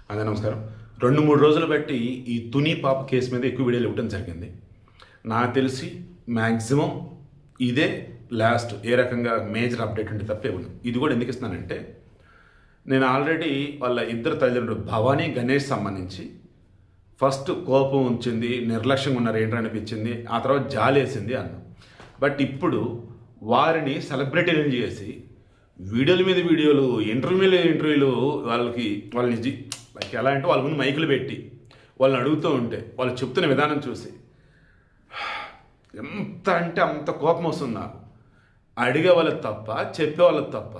అందరూ నమస్కారం. 2-3 రోజులు బట్టి ఈ తుని పాప కేసు మీద ఎక్కువ వీడియోలు ఇవ్వడం జరిగింది. నాకు తెలిసి మ్యాక్సిమం ఇదే లాస్ట్ ఏ రకంగా మేజర్ అప్డేట్ ఉంటే తప్పే ఉంది. ఇది కూడా ఎందుకు ఇస్తున్నానంటే, నేను ఆల్రెడీ వాళ్ళ ఇద్దరు తల్లిదండ్రులు భవానీ గణేష్ సంబంధించి ఫస్ట్ కోపం ఉంచింది, నిర్లక్ష్యంగా ఉన్నారు ఏంటని అనిపించింది, ఆ తర్వాత జాలేసింది అన్నాం. బట్ ఇప్పుడు వారిని సెలబ్రిటీలను చేసి వీడియోల మీద వీడియోలు, ఇంటర్వ్యూలు వాళ్ళని ఎలా అంటే వాళ్ళ ముందు మైకులు పెట్టి వాళ్ళని అడుగుతూ ఉంటే వాళ్ళు చెప్తున్న విధానం చూసి ఎంత అంటే అంత కోపం వస్తుంది నాకు. అడిగే వాళ్ళకి తప్ప, చెప్పే వాళ్ళకి తప్ప,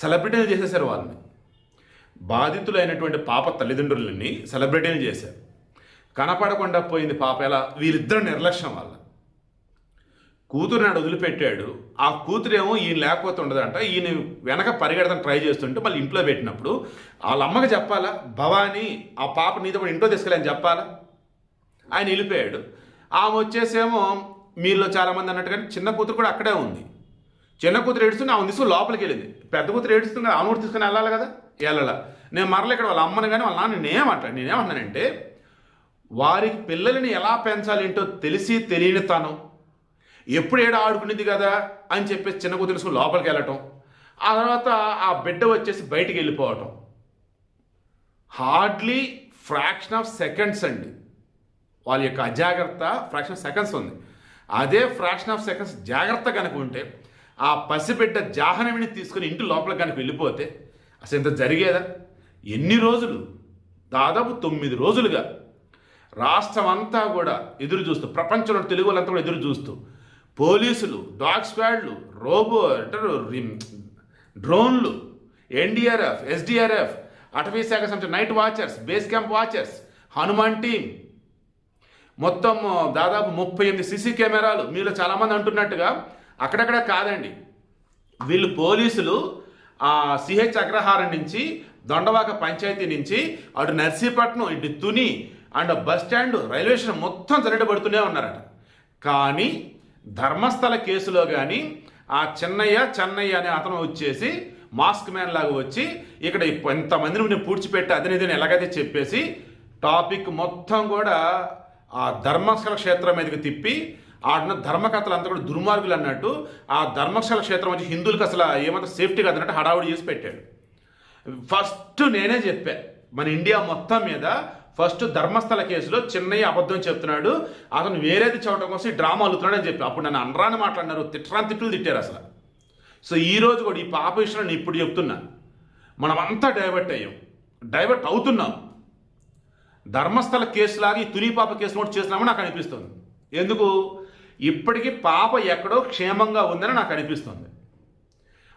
సెలబ్రిటీలు చేసేసారు వాళ్ళని. బాధితులైనటువంటి పాప తల్లిదండ్రులని సెలబ్రిటీలు చేశారు. కనపడకుండా పోయింది పాప. ఎలా? వీరిద్దరు నిర్లక్ష్యం వల్ల. కూతురు నాడు వదిలిపెట్టాడు. ఆ కూతురేమో ఈయన లేకపోతే ఉండదంట. ఈయన వెనక పరిగెడతాను ట్రై చేస్తుంటే మళ్ళీ ఇంట్లో పెట్టినప్పుడు వాళ్ళ అమ్మకి చెప్పాలా, భవానీ ఆ పాప నీతో కూడా ఇంట్లో తీసుకెళ్ళని చెప్పాలా? ఆయన వెళ్ళిపోయాడు. ఆమె వచ్చేసేమో మీలో చాలామంది అన్నట్టుగానే చిన్న కూతురు కూడా అక్కడే ఉంది. చిన్న కూతురు ఏడుస్తుంది, ఆమె తీసుకుని లోపలికి వెళ్ళింది. పెద్ద కూతురు ఏడుస్తుంది, ఆమె కూడా తీసుకుని వెళ్ళాలి కదా, వెళ్ళాల. నేను మరల ఇక్కడ వాళ్ళ అమ్మని కానీ వాళ్ళ నాన్న నేనేమంటానంటే, వారికి పిల్లల్ని ఎలా పెంచాలి ఏంటో తెలిసి తెలియని తను ఎప్పుడు ఏడ ఆడుకునేది కదా అని చెప్పేసి చిన్న కూతురు లోపలికి వెళ్ళటం, ఆ తర్వాత ఆ బిడ్డ వచ్చేసి బయటికి వెళ్ళిపోవటం. హార్డ్లీ ఫ్రాక్షన్ ఆఫ్ సెకండ్స్ అండి. వాళ్ళ యొక్క అజాగ్రత్త ఫ్రాక్షన్ ఆఫ్ సెకండ్స్ ఉంది. అదే ఫ్రాక్షన్ ఆఫ్ సెకండ్స్ జాగ్రత్త కనుక ఉంటే ఆ పసిబిడ్డ జాహ్నవిని తీసుకుని ఇంటి లోపలికి కనుక వెళ్ళిపోతే అసలు ఇంత జరిగేదా? ఎన్ని రోజులు? దాదాపు 9 రోజులుగా రాష్ట్రం అంతా కూడా ఎదురు చూస్తూ, ప్రపంచంలో తెలుగు వాళ్ళంతా కూడా ఎదురు చూస్తూ, పోలీసులు, డాగ్ స్క్వాడ్లు, డ్రోన్లు, ఎన్డీఆర్ఎఫ్, ఎస్డీఆర్ఎఫ్, అటవీ శాఖ సంస్థ night watchers, base camp watchers, Hanuman team, మొత్తం దాదాపు 38 సీసీ కెమెరాలు. మీలో చాలామంది అంటున్నట్టుగా అక్కడక్కడ కాదండి, వీళ్ళు పోలీసులు సిహెచ్ అగ్రహారం నుంచి, దొండవాక పంచాయతీ నుంచి, అటు నర్సీపట్నం, ఇటు Tuni and bus stand, railway station మొత్తం జరగబడుతూనే ఉన్నారట. కానీ ధర్మస్థల కేసులో కానీ ఆ చెన్నయ్య అనే అతను వచ్చేసి మాస్క్ మ్యాన్ లాగా వచ్చి ఇక్కడ ఎంతమందిని నేను పూడ్చిపెట్టి అదని ఎలాగైతే చెప్పేసి టాపిక్ మొత్తం కూడా ఆ ధర్మస్థల క్షేత్రం మీదకి తిప్పి, ఆడిన ధర్మకర్తలు అంతా కూడా దుర్మార్గులు అన్నట్టు ఆ ధర్మస్థల క్షేత్రం వచ్చి హిందువులకు అసలు ఏమంత సేఫ్టీ కాదన్నట్టు హడావుడి చేసి పెట్టాడు. ఫస్ట్ నేనే చెప్పా, మన ఇండియా మొత్తం మీద ఫస్ట్ ధర్మస్థల కేసులో చిన్నయ్య అబద్ధం చెప్తున్నాడు, అతను వేరేది చెప్పడం కోసం ఈ డ్రామా అల్లుతున్నాడు అని చెప్పి అప్పుడు నన్ను అనరాని మాట్లాడినారు, తిట్లు తిట్టారు అసలు. సో ఈరోజు కూడా ఈ పాప విషయంలో నేను ఇప్పుడు చెప్తున్నా, మనమంతా డైవర్ట్ అవుతున్నాం. ధర్మస్థల కేసులాగా ఈ తుని పాప కేసు నోట్ చేస్తున్నామని నాకు అనిపిస్తుంది. ఎందుకు? ఇప్పటికీ పాప ఎక్కడో క్షేమంగా ఉందని నాకు అనిపిస్తుంది,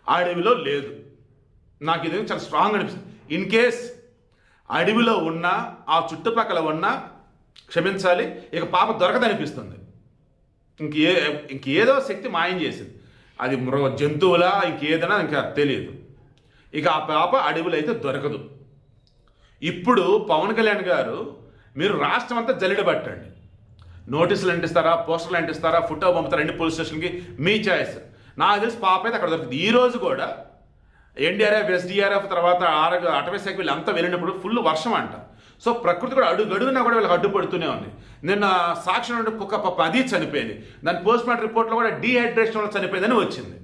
అడవిలో లేదు. నాకు ఇది చాలా స్ట్రాంగ్ అనిపిస్తుంది. ఇన్ కేస్ అడవిలో ఉన్నా, ఆ చుట్టుపక్కల ఉన్నా క్షమించాలి, ఇక పాప దొరకదనిపిస్తుంది. ఇంకేదో శక్తి మాయం చేసింది. అది జంతువులా ఇంకేదైనా ఇంకా తెలియదు. ఇక ఆ పాప అడవిలో అయితే దొరకదు. ఇప్పుడు పవన్ కళ్యాణ్ గారు, మీరు రాష్ట్రం అంతా జల్లెడబట్టండి, నోటీసులు అంటిస్తారా, పోస్టర్లు అంటిస్తారా, ఫోటో పంపుతారా, అన్ని పోలీస్ స్టేషన్కి మీ చాయిస్. నాకు తెలిసి పాప అయితే అక్కడ దొరుకుతుంది. ఈరోజు కూడా ఎన్డీఆర్ఎఫ్, ఎస్డీఆర్ఎఫ్, తర్వాత అటవీ శాఖ వీళ్ళంతా వెళ్ళినప్పుడు ఫుల్ వర్షం అంట. సో ప్రకృతి కూడా అడుగునా కూడా వీళ్ళకి అడ్డుపడుతూనే ఉంది. నిన్న సాక్షి నుండి కుక్క పప్ప అది చనిపోయింది, దాని పోస్ట్ మార్టం రిపోర్ట్లో కూడా డీహైడ్రేషన్ వల్ల చనిపోయిందని వచ్చింది.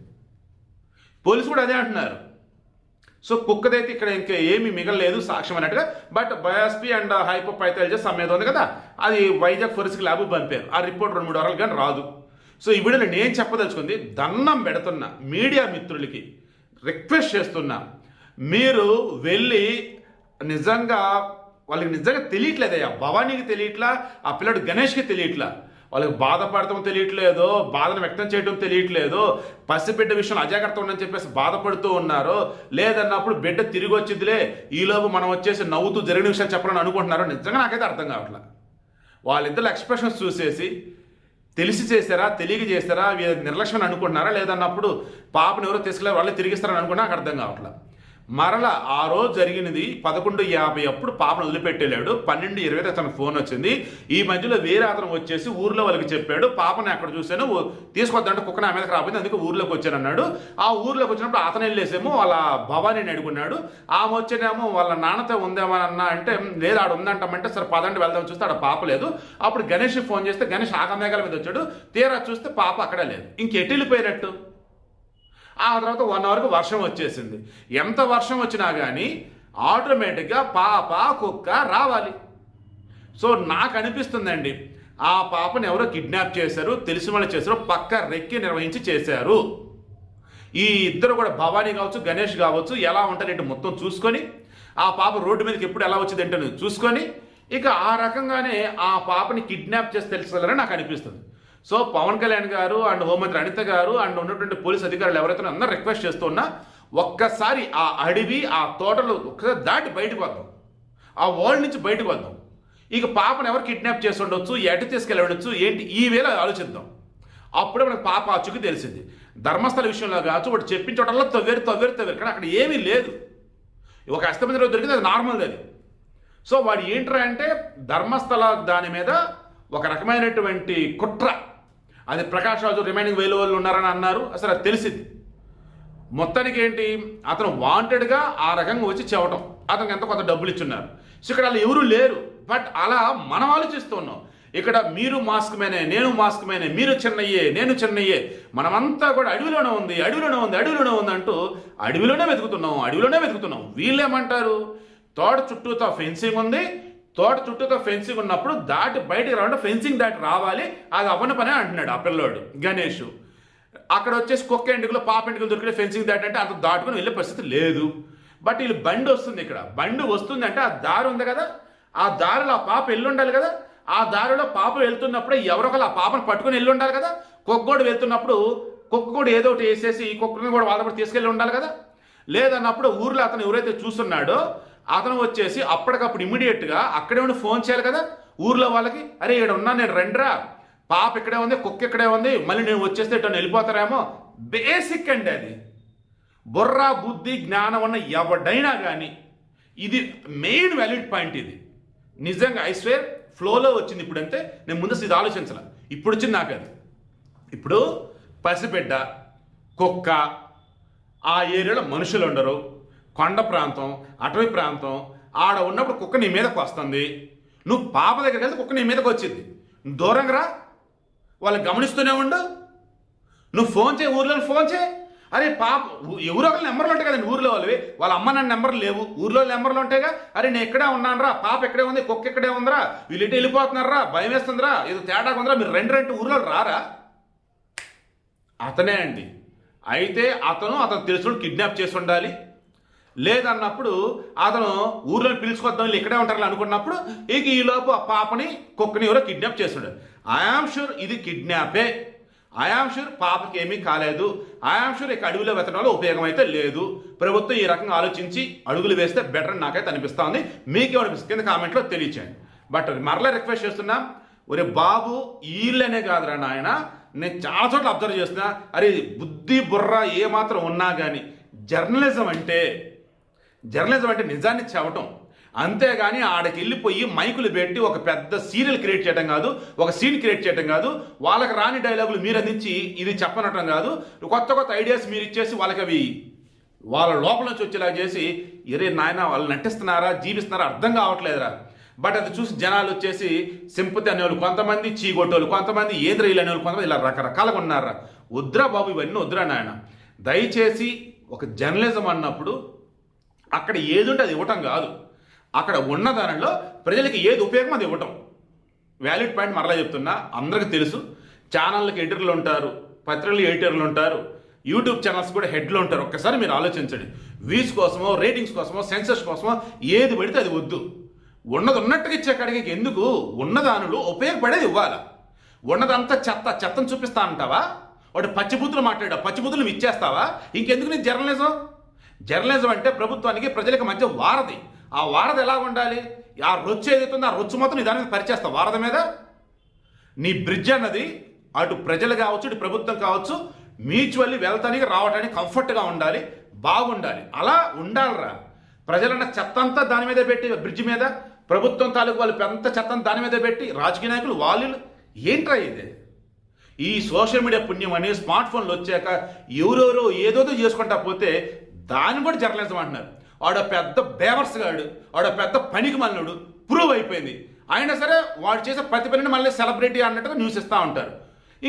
పోలీసు కూడా అదే అంటున్నారు. సో కుక్కదైతే ఇక్కడ ఇంకా ఏమీ మిగలలేదు సాక్ష్యం అన్నట్టుగా. బట్ బయాస్పీ అండ్ హైపోపైథాలజిస్ట్ సమ్మేది ఉంది కదా, అది వైజాగ్ ఫోరెన్సిక్ ల్యాబ్ పంపారు. ఆ రిపోర్ట్ 2-3 వారాలు కానీ రాదు. సో ఈ వీడియోలో నేను చెప్పదలుచుకుంది, దండం పెడుతున్నా మీడియా మిత్రులకి, రిక్వెస్ట్ చేస్తున్నా, మీరు వెళ్ళి నిజంగా వాళ్ళకి నిజంగా తెలియట్లేదయ్యా, భవానీకి తెలియట్లా, ఆ పిల్లడు గణేష్కి తెలియట్లా, వాళ్ళకి బాధపడటం తెలియట్లేదో, బాధను వ్యక్తం చేయడం తెలియట్లేదో, పసిబిడ్డ విషయంలో అజాగ్రత్త ఉందని చెప్పేసి బాధపడుతూ ఉన్నారో, లేదన్నప్పుడు బిడ్డ తిరిగి వచ్చిందిలే ఈలోపు మనం వచ్చేసి నవ్వుతూ జరిగిన విషయాలు చెప్పాలని అనుకుంటున్నారో నిజంగా నాకైతే అర్థం కావట్లా. వాళ్ళిద్దరు ఎక్స్ప్రెషన్స్ చూసేసి తెలిసి చేస్తారా, తెలియక చేస్తారా, నిర్లక్ష్యం అనుకుంటున్నారా, లేదన్నప్పుడు పాపను ఎవరో తీసుకెళ్ళారు వాళ్ళే తిరిగిస్తారని అనుకున్నా నాకు అర్థం కావట్లా. మరలా ఆ రోజు జరిగినది 11:50 అప్పుడు పాపను వదిలిపెట్టేళ్ళాడు. 12:20 తనకు ఫోన్ వచ్చింది. ఈ మధ్యలో వేరే అతను వచ్చేసి ఊర్లో వాళ్ళకి చెప్పాడు, పాపను ఎక్కడ చూశాను తీసుకొద్దంటే కుక్క నా మీదకి రాబోయింది, అందుకే ఊర్లోకి వచ్చానన్నాడు. ఆ ఊర్లోకి వచ్చినప్పుడు అతను వెళ్ళేసేమో వాళ్ళ భవానీని అడుగున్నాడు. ఆమె వచ్చేనేమో వాళ్ళ నాన్నతో ఉందేమన్నా అంటే లేదు ఆడ ఉందంటామంటే సరే పదండి వెళ్దాం చూస్తే ఆడ పాప లేదు. అప్పుడు గణేష్ ఫోన్ చేస్తే గణేష్ ఆగమేఘాల మీద వచ్చాడు. తీరా చూస్తే పాప అక్కడ లేదు, ఇంకెటు వెళ్ళిపోయినట్టు. ఆ తర్వాత 1 అవర్కి వర్షం వచ్చేసింది. ఎంత వర్షం వచ్చినా కానీ ఆటోమేటిక్గా పాప కుక్క రావాలి. సో నాకు అనిపిస్తుందండి ఆ పాపను ఎవరో కిడ్నాప్ చేశారు, తెలిసిన వాళ్ళు చేశారు, పక్క రెక్కి నిర్వహించి చేశారు. ఈ ఇద్దరు కూడా భవానీ కావచ్చు గణేష్ కావచ్చు ఎలా ఉంటారంటే మొత్తం చూసుకొని ఆ పాప రోడ్డు మీదకి ఎప్పుడు ఎలా వచ్చింది అంటే చూసుకొని ఇక ఆ రకంగానే ఆ పాపని కిడ్నాప్ చేసి తెలుసుకోవాలని నాకు అనిపిస్తుంది. సో పవన్ కళ్యాణ్ గారు అండ్ హోంమంత్రి అనిత గారు అండ్ ఉన్నటువంటి పోలీస్ అధికారులు ఎవరైతే అందరూ రిక్వెస్ట్ చేస్తున్నా ఒక్కసారి ఆ అడవి ఆ తోటలు ఒక్కసారి దాటి బయటకు వద్దాం, ఆ వరల్డ్ నుంచి బయటకు వద్దాం. ఇక పాపను ఎవరు కిడ్నాప్ చేసి ఉండొచ్చు, ఎటు తీసుకెళ్ళి ఉండొచ్చు ఏంటి ఈ వేళ ఆలోచిద్దాం. అప్పుడే మనకు పాప అచ్చుకి తెలిసింది. ధర్మస్థల విషయంలో కావచ్చు వాడు చెప్పిన చోటల్లో తవ్వేరు కానీ అక్కడ ఏమీ లేదు. ఒక అస్తమైన రోజు దొరికింది, అది నార్మల్ అది. సో వాడు ఏంట్రా అంటే ధర్మస్థల దాని మీద ఒక రకమైనటువంటి కుట్ర, అది ప్రకాష్ రాజు రిమైనింగ్ వేలు వాళ్ళు ఉన్నారని అన్నారు. అసలు అది తెలిసింది. మొత్తానికి ఏంటి అతను వాంటెడ్గా ఆ రకంగా వచ్చి చెవటం, అతనికి ఎంతో కొంత డబ్బులు ఇచ్చున్నారు. సో ఇక్కడ వాళ్ళు ఎవరు లేరు. బట్ అలా మనం ఆలోచిస్తున్నాం. ఇక్కడ మీరు మాస్క్ మేనే, నేను మాస్క్ మేనే, మీరు చిన్నయ్యే, నేను చిన్నయ్యే, మనమంతా కూడా అడవిలోనే ఉంది అంటూ అడవిలోనే వెతుకుతున్నాం. వీళ్ళేమంటారు తోట చుట్టూతో ఫెన్సింగ్ ఉంది, తోట చుట్టూతో ఫెన్సింగ్ ఉన్నప్పుడు దాటి బయటికి రావడం ఫెన్సింగ్ దాటి రావాలి, అది అవ్వని పనే అంటున్నాడు ఆ పిల్లోడు గణేష్. అక్కడ వచ్చేసి కుక్క ఎండుకలు పాప ఎండుకలు దొరికితే ఫెన్సింగ్ దాటి అంటే అంత దాటుకుని వెళ్ళే పరిస్థితి లేదు. బట్ వీళ్ళు బండి వస్తుంది, ఇక్కడ బండి వస్తుంది అంటే ఆ దారి ఉంది కదా, ఆ దారిలో ఆ పాప వెళ్ళి ఉండాలి కదా, ఆ దారిలో పాప వెళ్తున్నప్పుడే ఎవరొకరు ఆ పాపను పట్టుకుని వెళ్ళి ఉండాలి కదా. కుక్కగోడు వెళ్తున్నప్పుడు కుక్కగోడు ఏదో ఒకటి వేసేసి ఈ కుక్కని కూడా వాళ్ళ కూడా తీసుకెళ్ళి ఉండాలి కదా. లేదన్నప్పుడు ఊర్లో అతను ఎవరైతే చూస్తున్నాడో అతను వచ్చేసి అప్పటికప్పుడు ఇమీడియట్గా అక్కడే ఉండి ఫోన్ చేయాలి కదా ఊర్లో వాళ్ళకి, అరే ఇక్కడ ఉన్నా నేను రండిరా, పాప ఇక్కడే ఉంది, కుక్క ఇక్కడే ఉంది, మళ్ళీ నేను వచ్చేస్తే ఇటు వెళ్ళిపోతారేమో. బేసిక్ అండి అది. బుర్ర బుద్ధి జ్ఞానం ఉన్న ఎవడైనా కానీ ఇది మెయిన్ వ్యాలిడ్ పాయింట్. ఇది నిజంగా ఐ స్వేర్ ఫ్లోలో వచ్చింది. ఇప్పుడు అంతే, నేను ముందు ఇది ఆలోచించాల, ఇప్పుడు వచ్చింది నాకు అది. ఇప్పుడు పసిబిడ్డ కుక్క ఆ ఏరియాలో మనుషులు ఉండరు, కొండ ప్రాంతం అటవీ ప్రాంతం, ఆడ ఉన్నప్పుడు కుక్క నీ మీదకి వస్తుంది, నువ్వు పాప దగ్గరికి వెళ్తే కుక్క నీ మీదకి వచ్చింది, నువ్వు దూరంగా రా, వాళ్ళని గమనిస్తూనే ఉండు, నువ్వు ఫోన్ చేయి, ఊర్లో ఫోన్ చేయి. అరే పాప ఎవరో ఒకరి నెంబర్లు ఉంటాయి కదండి ఊర్లో వాళ్ళవి, వాళ్ళ అమ్మ నాన్న నెంబర్లు లేవు, ఊర్లో నెంబర్లు ఉంటాయిగా. అరే నేను ఎక్కడే ఉన్నాను రా, పాప ఎక్కడే ఉంది, కుక్క ఎక్కడే ఉందిరా, వీళ్ళు ఇటు వెళ్ళిపోతున్నారా, భయం వేస్తుందిరా, ఏదో తేడా ఉందిరా, మీరు రెండు ఊర్లో రారా. అతనే అండి. అయితే అతను తెలుసు కిడ్నాప్ చేసి ఉండాలి. లేదన్నప్పుడు అతను ఊర్లో పిలుచుకొద్దాం వీళ్ళు ఇక్కడే ఉంటారని అనుకున్నప్పుడు ఇక ఈలోపు ఆ పాపని కుక్కని ఎవరో కిడ్నాప్ చేస్తుండే. ఐఆమ్ షూర్ ఇది కిడ్నాపే. ఐఆమ్ షూర్ పాపకి ఏమీ కాలేదు. ఐఆమ్ షూర్ ఇక అడవిలో వెతడంలో ఉపయోగం అయితే లేదు. ప్రభుత్వం ఈ రకంగా ఆలోచించి అడుగులు వేస్తే బెటర్ అని నాకైతే అనిపిస్తా ఉంది. మీకేమనిపిస్తుంది కింద కామెంట్లో తెలియచేయండి. బట్ మరలా రిక్వెస్ట్ చేస్తున్నా, ఒరే బాబు వీళ్ళనే కాదురా నాయన, నేను చాలా చోట్ల అబ్జర్వ్ చేస్తున్నా, అరే బుద్ధి బుర్ర ఏమాత్రం ఉన్నా కానీ జర్నలిజం అంటే నిజాన్ని చెప్పటం, అంతేగాని ఆడకి వెళ్ళిపోయి మైకులు పెట్టి ఒక పెద్ద సీరియల్ క్రియేట్ చేయడం కాదు, ఒక సీన్ క్రియేట్ చేయడం కాదు, వాళ్ళకి రాని డైలాగులు మీరు అందించి ఇది చెప్పనటం కాదు, కొత్త ఐడియాస్ మీరు ఇచ్చేసి వాళ్ళకి అవి వాళ్ళ లోపల నుంచి వచ్చేలా చేసి ఎరే నాయన వాళ్ళు నటిస్తున్నారా జీవిస్తున్నారా అర్థం కావట్లేదురా. బట్ అది చూసి జనాలు వచ్చేసి సింపతి అనేవాళ్ళు కొంతమంది, చీగొట్టోళ్ళు కొంతమంది, ఏద్రైలు అనేవాళ్ళు కొంతమంది, ఇలా రకరకాలుగా ఉన్నారా. వద్దురా బాబు, ఇవన్నీ వద్దురా నాయన. దయచేసి ఒక జర్నలిజం అన్నప్పుడు అక్కడ ఏది ఉంటే అది ఇవ్వటం కాదు, అక్కడ ఉన్న దానిలో ప్రజలకి ఏది ఉపయోగం అది ఇవ్వటం. వ్యాలిడ్ పాయింట్ మరలా చెప్తున్నా, అందరికీ తెలుసు. ఛానళ్ళకి ఎడిటర్లు ఉంటారు, పత్రికలు ఎడిటర్లు ఉంటారు, యూట్యూబ్ ఛానల్స్ కూడా హెడ్లు ఉంటారు. ఒక్కసారి మీరు ఆలోచించండి. వ్యూస్ కోసమో, రేటింగ్స్ కోసమో, సెన్సర్స్ కోసమో ఏది పడితే అది వద్దు. ఉన్నది ఉన్నట్టుగా ఇచ్చే కాడికి ఎందుకు, ఉన్నదానిలో ఉపయోగపడేది ఇవ్వాలా. ఉన్నదంతా చెత్తను చూపిస్తా అంటావా, వాడు పచ్చిబుద్ధులు పచ్చిబుద్ధులు ఇచ్చేస్తావా, ఇంకెందుకు నీ జర్నలిజం అంటే ప్రభుత్వానికి ప్రజలకు మధ్య వారధి. ఆ వారధి ఎలా ఉండాలి, ఆ రొచ్చు ఏదైతుందో ఆ రొచ్చు మొత్తం నీ దాని మీద పరిచేస్తావు. వారధి మీద నీ బ్రిడ్జ్ అన్నది అటు ప్రజలు కావచ్చు, ఇటు ప్రభుత్వం కావచ్చు, మ్యూచువల్లీ వెళ్తానికి రావడానికి కంఫర్ట్గా ఉండాలి. బాగుండాలి. అలా ఉండాలిరా. ప్రజలన్న చెత్తంతా దాని మీదే పెట్టి, బ్రిడ్జ్ మీద ప్రభుత్వం తాలూకు వాళ్ళు పెద్ద చెత్తంతా దాని మీదే పెట్టి, రాజకీయ నాయకులు వాళ్ళు ఏంట్రా ఇది? ఈ సోషల్ మీడియా పుణ్యం అని స్మార్ట్ ఫోన్లు వచ్చాక ఎవరెవరో ఏదోదో చేసుకుంటా పోతే దాన్ని కూడా జర్నలిజం అంటున్నారు. వాడు పెద్ద బేవర్స్ గాడు, వాడు పెద్ద పనికి మల్లుడు ప్రూవ్ అయిపోయింది. అయినా సరే వాడు చేసే ప్రతి పనిని మళ్ళీ సెలబ్రిటీ అన్నట్టుగా న్యూస్ ఇస్తూ ఉంటారు.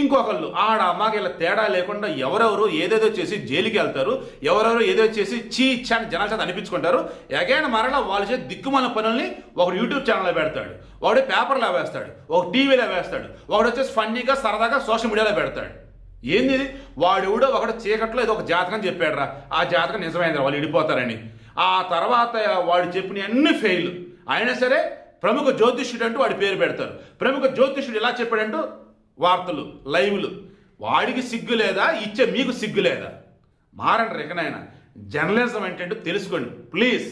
ఇంకొకళ్ళు ఆడ అమ్మాకి ఇలా తేడా లేకుండా ఎవరెవరు ఏదేదో చేసి జైలుకి వెళ్తారు, ఎవరెవరు ఏదో చేసి చీ ఇచ్చాని జనాల చేత అనిపించుకుంటారు. ఎగైన మరలా వాళ్ళు చేసే దిక్కుమాల పనుల్ని ఒకడు యూట్యూబ్ ఛానల్లో పెడతాడు, ఒకడు పేపర్లో వేస్తాడు, ఒక టీవీలో వేస్తాడు, ఒకడు వచ్చేసి ఫన్నీగా సరదాగా సోషల్ మీడియాలో పెడతాడు. ఏంది ఇది? వాడెవడో ఒకడు చీకట్లో ఏదో ఒక జాతకం చెప్పాడురా, ఆ జాతకం నిజమైందిరా, వాళ్ళు విడిపోతారని. ఆ తర్వాత వాడు చెప్పిన అన్ని ఫెయిల్. అయినా సరే ప్రముఖ జ్యోతిష్యుడు అంటూ వాడి పేరు పెడతారు. ప్రముఖ జ్యోతిష్యుడు ఇలా చెప్పాడంటూ వార్తలు, లైవ్లు. వాడికి సిగ్గు లేదా? ఇచ్చే మీకు సిగ్గు లేదా? మారండి రికనైనా. జర్నలిజం ఏంటంటే తెలుసుకోండి ప్లీజ్.